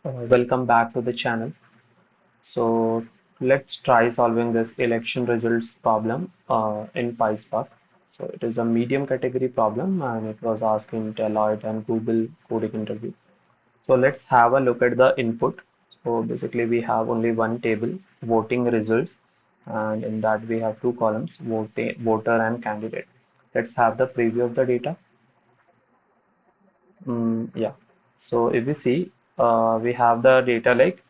Welcome back to the channel. So let's try solving this election results problem in PySpark. So it is a medium category problem and it was asked in Deloitte and Google coding interview. So let's have a look at the input. So basically we have only one table, voting results, and in that we have two columns, voter and candidate. Let's have the preview of the data. Yeah. So if we see, we have the data like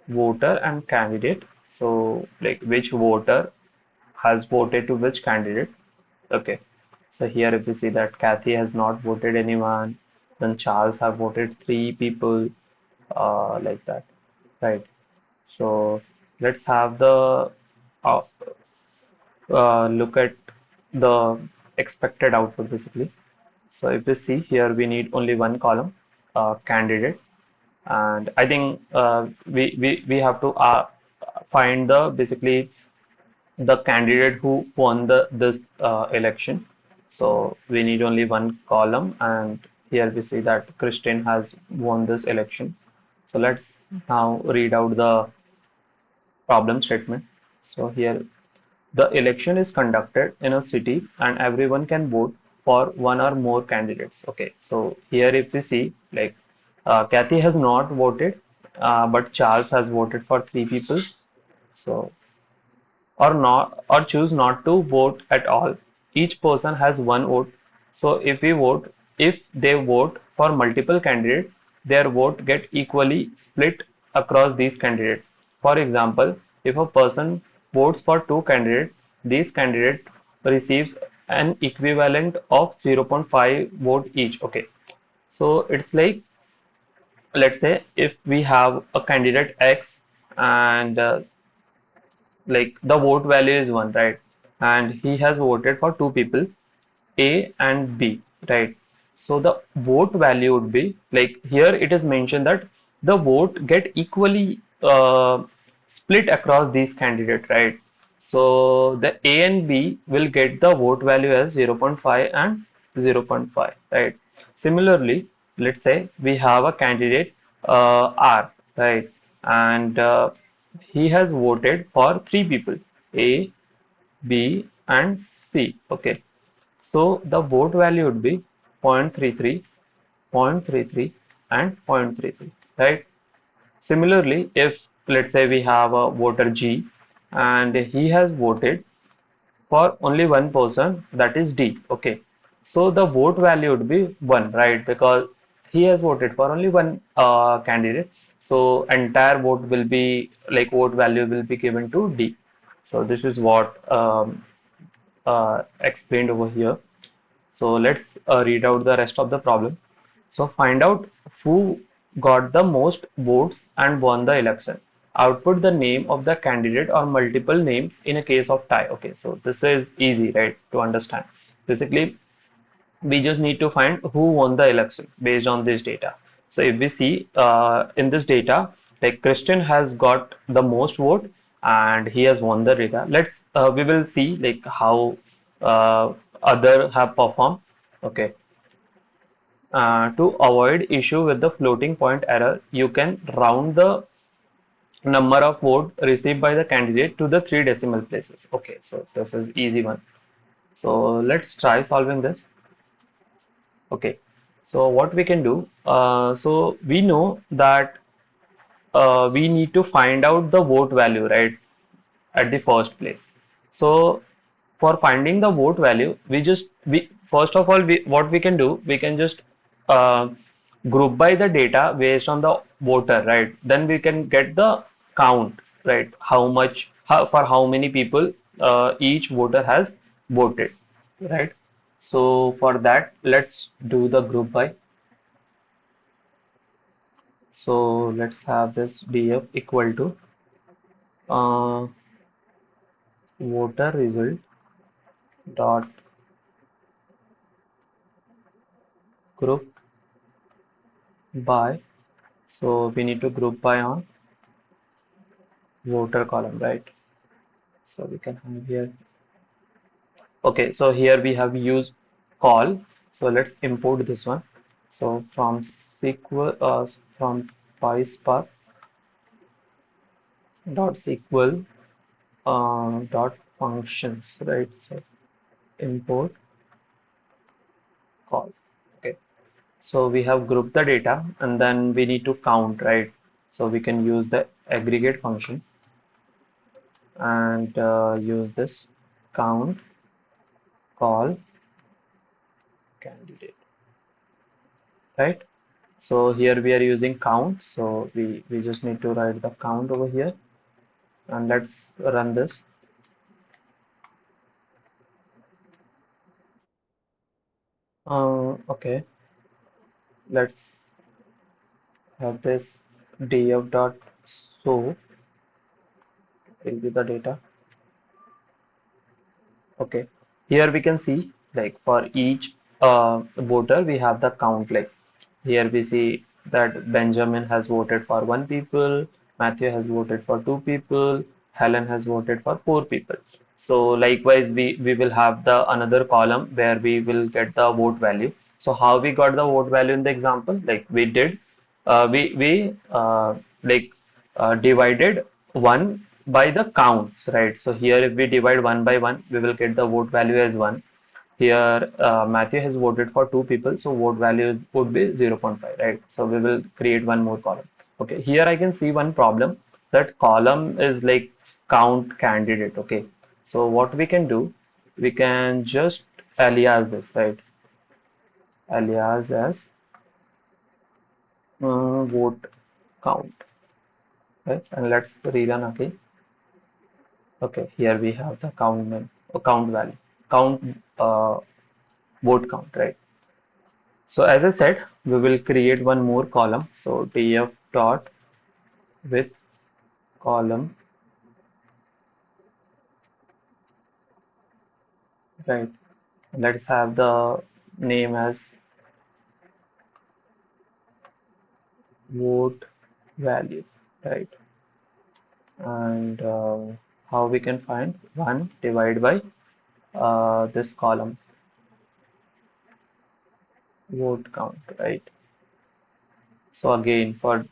voter and candidate. So like which voter has voted to which candidate. Okay. So here if we see that Kathy has not voted anyone, then Charles have voted three people, like that. Right. So let's have the uh, look at the expected output basically. So if we see here, we need only one column, candidate, and I think we have to find the basically the candidate who won the this election. So we need only one column, and here we see that Christian has won this election. So let's now read out the problem statement. So here the election is conducted in a city and everyone can vote for one or more candidates. Okay, so here if we see like Kathy has not voted, but Charles has voted for three people. So or not or choose not to vote at all. Each person has one vote. So if they vote for multiple candidates, their vote get equally split across these candidates. For example, if a person votes for two candidates, these candidate receives an equivalent of 0.5 vote each. Okay, so it's like, let's say if we have a candidate X and like the vote value is 1, right, and he has voted for two people A and B, right? So the vote value would be like, here it is mentioned that the vote get equally split across these candidates, right? So the A and B will get the vote value as 0.5 and 0.5, right? Similarly, let's say we have a candidate R, right? And he has voted for three people, A, B, and C. Okay, so the vote value would be 0.33, 0.33, and 0.33, right? Similarly, if let's say we have a voter G and he has voted for only one person, that is D. Okay, so the vote value would be 1, right? Because he has voted for only one candidate, so entire vote will be like vote value will be given to D. So this is what explained over here. So let's read out the rest of the problem. So find out who got the most votes and won the election. Output the name of the candidate or multiple names in a case of tie. Okay, so this is easy, right, to understand. Basically, we just need to find who won the election based on this data. So if we see in this data, like Christian has got the most vote and he has won the data. We will see like how other have performed. Okay, to avoid issue with the floating point error, you can round the number of vote received by the candidate to the three decimal places. Okay, so this is easy one. So let's try solving this. Okay, so what we can do, so we know that we need to find out the vote value, right, at the first place. So for finding the vote value, we first of all, what we can do, we can just uh, group by the data based on the voter, right? Then we can get the count, right? How much, for how many people each voter has voted, right? So for that, let's do the group by. So let's have this df equal to uh, voter result dot group by. So we need to group by on voter column, right? So we can have here. Okay, so here we have used call. So let's import this one. So from SQL, from PySpark dot SQL dot functions, right? So import call. Okay. So we have grouped the data and then we need to count, right? So we can use the aggregate function and use this count call candidate, right? So here we are using count. So we just need to write the count over here and let's run this. Okay, let's have this df dot show will be the data. Okay, here we can see like for each voter we have the count. Like here we see that Benjamin has voted for 1 people, Matthew has voted for 2 people, Helen has voted for 4 people. So likewise we will have the another column where we will get the vote value. So how we got the vote value in the example? Like we did we like divided 1 by the counts, right? So here if we divide 1 by 1, we will get the vote value as 1. Here Matthew has voted for 2 people, so vote value would be 0.5, right? So we will create one more column. Okay, here I can see one problem, that column is like count candidate. Okay, so what we can do, we can just alias this, right? Alias as vote count, right? And let's rerun again. Okay, here we have the count name, count value, count vote count, right? So as I said, we will create one more column. So df dot with column, right? Let's have the name as vote value, right? And how we can find 1 divided by this column vote count, right? So again for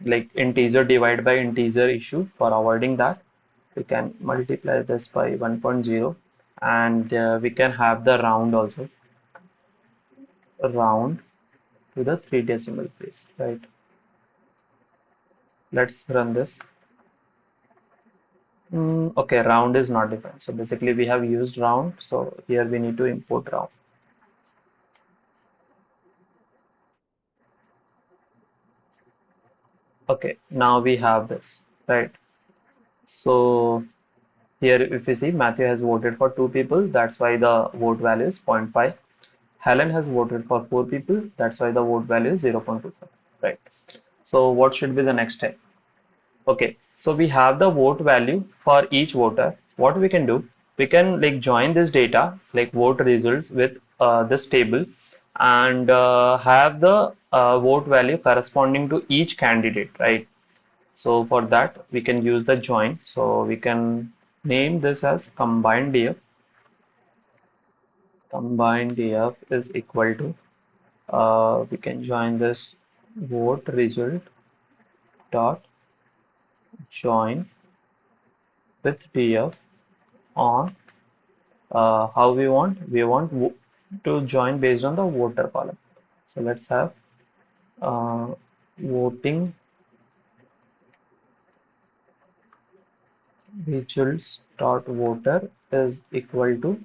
like integer divide by integer issue, for avoiding that, we can multiply this by 1.0 and we can have the round also, round to the 3 decimal place, right? Let's run this. Okay, round is not defined. So basically we have used round. So here we need to import round. Okay, now we have this, right? So here if you see Matthew has voted for 2 people, that's why the vote value is 0.5. Helen has voted for 4 people, that's why the vote value is 0.25, right? So what should be the next step? Okay, so we have the vote value for each voter. What we can do, we can like join this data, like vote results with this table and have the vote value corresponding to each candidate, right? So for that, we can use the join. So we can name this as combined DF. Combined DF is equal to, we can join this vote result dot join with DF on how we want to join based on the voter column. So let's have uh, voting results dot voter is equal to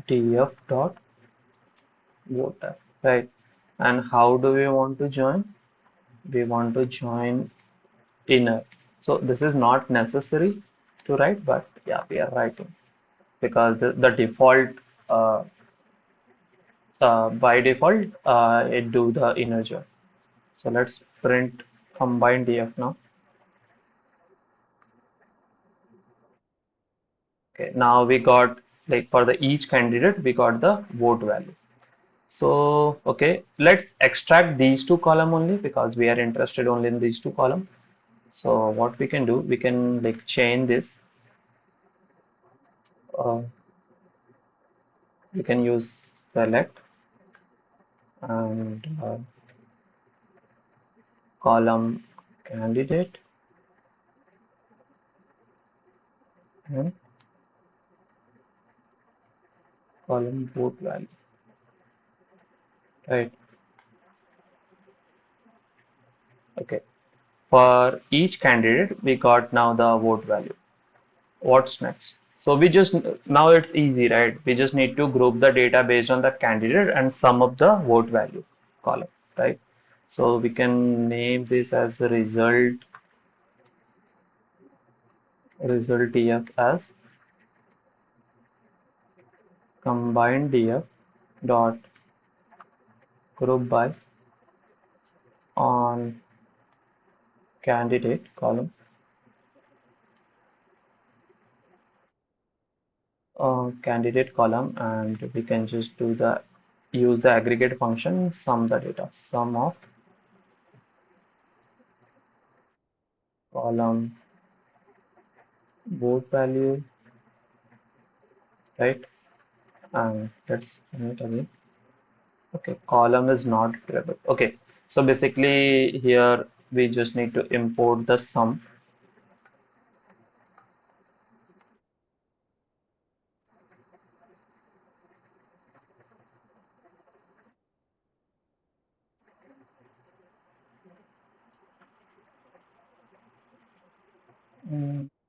df dot voter, right? And how do we want to join? We want to join inner. So this is not necessary to write, but yeah, we are writing because the default uh, by default it do the inner join. So let's print combine df now. Okay, now we got like for the each candidate we got the vote value. So okay, let's extract these two column only because we are interested only in these two column. So what we can do, we can like chain this. We can use select and column candidate and column vote value, right? Okay. For each candidate, we got now the vote value. What's next? So we just now it's easy, right? We just need to group the data based on the candidate and sum up the vote value column, right? So we can name this as result df as combined df dot group by on candidate column and we can just use the aggregate function, sum the data, sum of column vote value, right? And let's run it again. Okay, column is not retrievable. Okay, so basically here we just need to import the sum.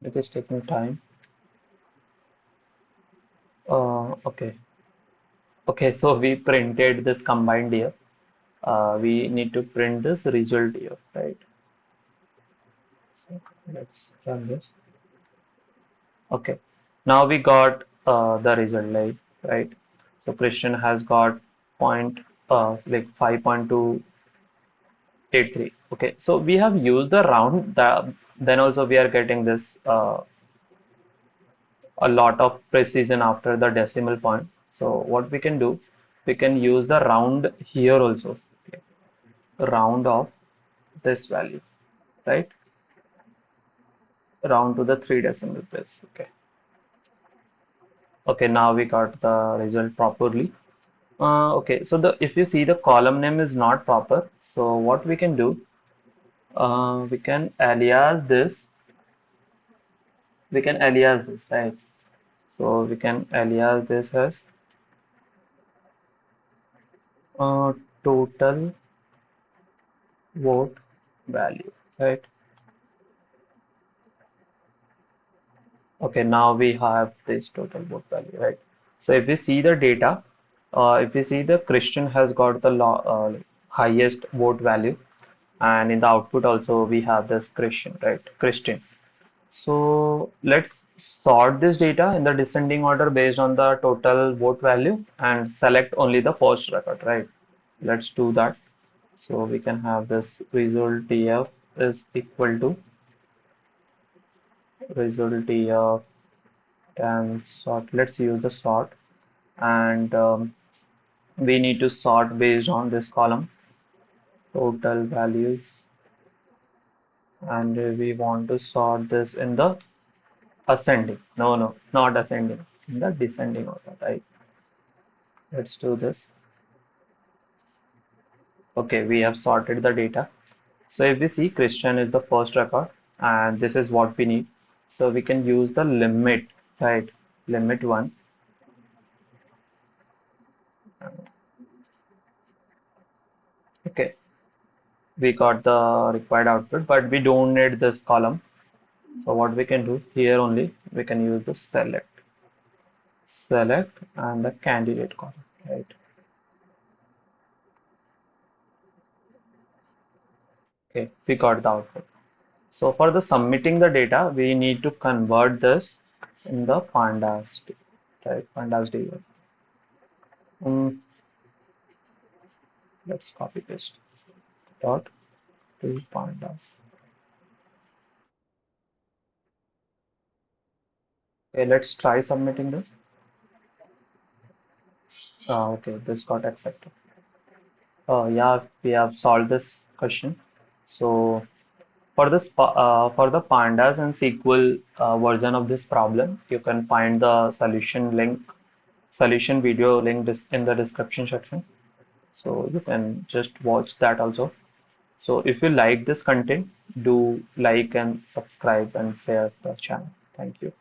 It is taking time. Okay. Okay, so we printed this combined here. We need to print this result here, right? So let's run this. Okay, now we got the result, right? So Christian has got like 5.283. Okay, so we have used the round. Then also we are getting this a lot of precision after the decimal point. So what we can do, we can use the round here also. Okay. Round of this value, right? Round to the 3 decimal place. Okay. Okay, now we got the result properly. Okay, so the if you see the column name is not proper, so what we can do, we can alias this, right? So we can alias this as uh, total vote value, right? Okay, now we have this total vote value, right? So if we see the data, if we see the Christian has got the highest vote value, and in the output also we have this Christian, right? Christian. So let's sort this data in the descending order based on the total vote value and select only the first record, right? Let's do that. So we can have this result df is equal to result df and sort. Let's use the sort and we need to sort based on this column total values and we want to sort this in the ascending. No, not ascending, in the descending order, right? Let's do this. Okay, we have sorted the data. So if we see Christian is the first record and this is what we need. So we can use the limit, right? Limit 1. Okay, we got the required output, but we don't need this column. So what we can do here only, we can use the select and the candidate column, right? Okay, we got the output. So for the submitting the data, we need to convert this in the pandas, right? Pandas data. Um, let's copy paste dot to pandas. Okay, let's try submitting this. Okay, this got accepted. Yeah, we have solved this question. So for the pandas and SQL version of this problem, you can find the solution link solution video link in the description section. So you can just watch that also. So if you like this content, do like and subscribe and share the channel. Thank you.